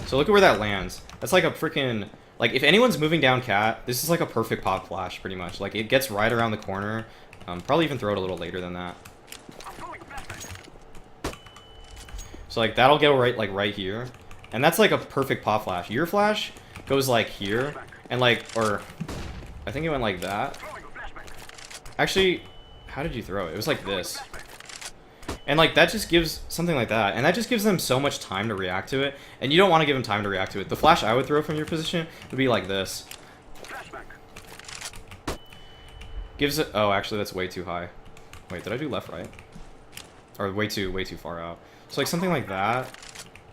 So look at where that lands. That's like a freaking, like if anyone's moving down cat, this is like a perfect pop flash pretty much. Like it gets right around the corner. Probably even throw it a little later than that. So like that'll go right here, and that's like a perfect pop flash. Your flash goes like here, and like, or I think it went like that. Actually, how did you throw it? It was like this, and like that just gives something like that, and that just gives them so much time to react to it, and you don't want to give them time to react to it. The flash I would throw from your position would be like this. Gives it. Oh, actually, that's way too high. Wait, did I do left, right? Or way too far out. So like something like that,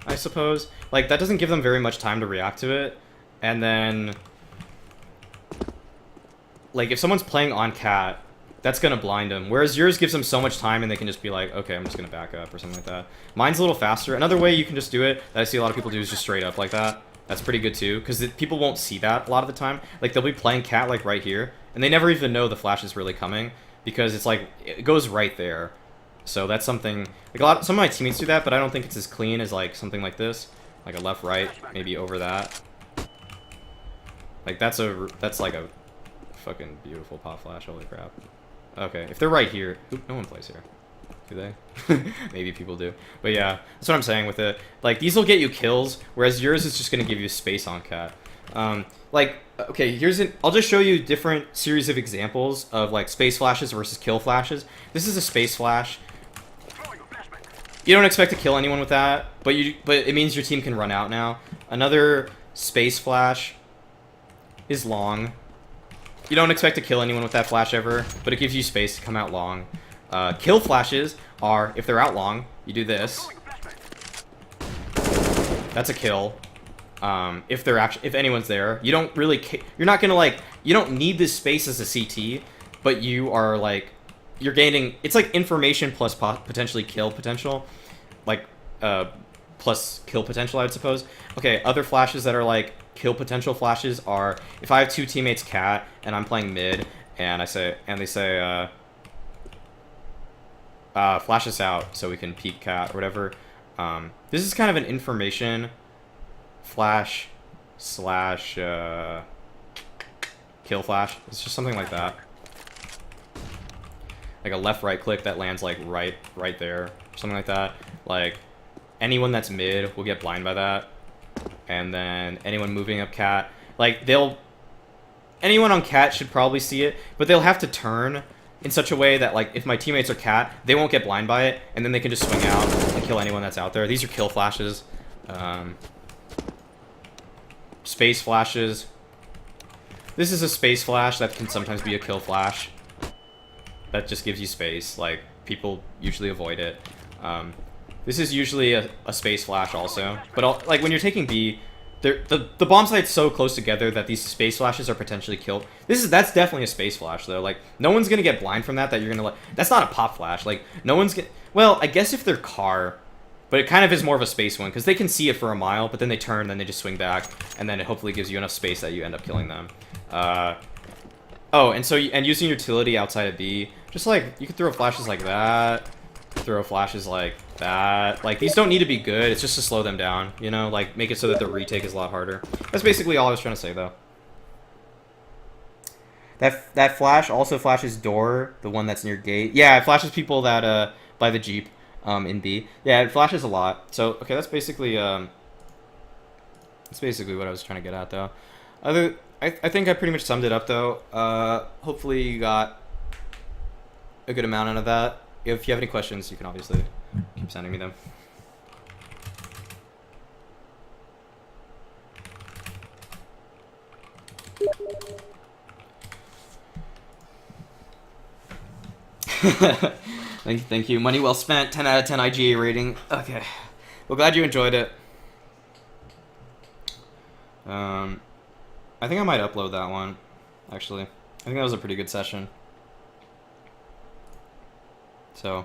I suppose. Like that doesn't give them very much time to react to it. And then like if someone's playing on cat that's gonna blind them. Whereas yours gives them so much time and they can just be like, okay, I'm just gonna back up or something like that. Mine's a little faster. Another way you can just do it that I see a lot of people do is just straight up like that. That's pretty good too, because people won't see that a lot of the time. Like they'll be playing cat like right here, and they never even know the flash is really coming because it's like it goes right there. So that's something like some of my teammates do that, but I don't think it's as clean as like something like this, like a left right, maybe over that. Like that's like a fucking beautiful pop flash. Holy crap. Okay, if they're right here, no one plays here. Do they? Maybe people do. But yeah, that's what I'm saying with it. Like, these will get you kills, whereas yours is just going to give you space on cat. Like, okay, I'll just show you different series of examples of, like, space flashes versus kill flashes. This is a space flash. You don't expect to kill anyone with that, but it means your team can run out now. Another space flash is long. You don't expect to kill anyone with that flash ever, but it gives you space to come out long. Kill flashes are, if they're out long, you do this. That's a kill. If anyone's there, you don't really, you're not gonna like, you don't need this space as a CT, but you are like, you're gaining, it's like information plus potentially kill potential, like, plus kill potential, I would suppose. Okay, other flashes that are like kill potential flashes are, if I have two teammates cat and I'm playing mid and they say flash us out so we can peek cat or whatever. This is kind of an information flash slash kill flash. It's just something like that. Like a left right click that lands like right there. Something like that. Like anyone that's mid will get blind by that. And then anyone moving up cat, like anyone on cat should probably see it, but they'll have to turn in such a way that, like, if my teammates are cat, they won't get blind by it, and then they can just swing out and kill anyone that's out there. These are kill flashes. Space flashes. This is a space flash that can sometimes be a kill flash. That just gives you space. Like, people usually avoid it. This is usually a space flash also. But, like, when you're taking B, the bomb site's so close together that these space flashes are potentially killed. That's definitely a space flash though. Like no one's gonna get blind from that. You're gonna like. That's not a pop flash. Like no one's gonna. Well, I guess if they're car, but it kind of is more of a space one because they can see it for a mile, but then they turn, then they just swing back, and then it hopefully gives you enough space that you end up killing them. Oh, and using utility outside of B, just like you could throw flashes like that, throw flashes like that. Like these don't need to be good. It's just to slow them down, you know, like make it so that the retake is a lot harder. That's basically all I was trying to say though. That flash also flashes door, the one that's near gate. Yeah, it flashes people that by the Jeep in B. Yeah, it flashes a lot. So okay, that's basically what I was trying to get at though. I think I pretty much summed it up though. Hopefully you got a good amount out of that. If you have any questions, you can obviously keep sending me them. Thank you. Money well spent. 10 out of 10 IGA rating. Okay. Well, glad you enjoyed it. I think I might upload that one, actually. I think that was a pretty good session. So...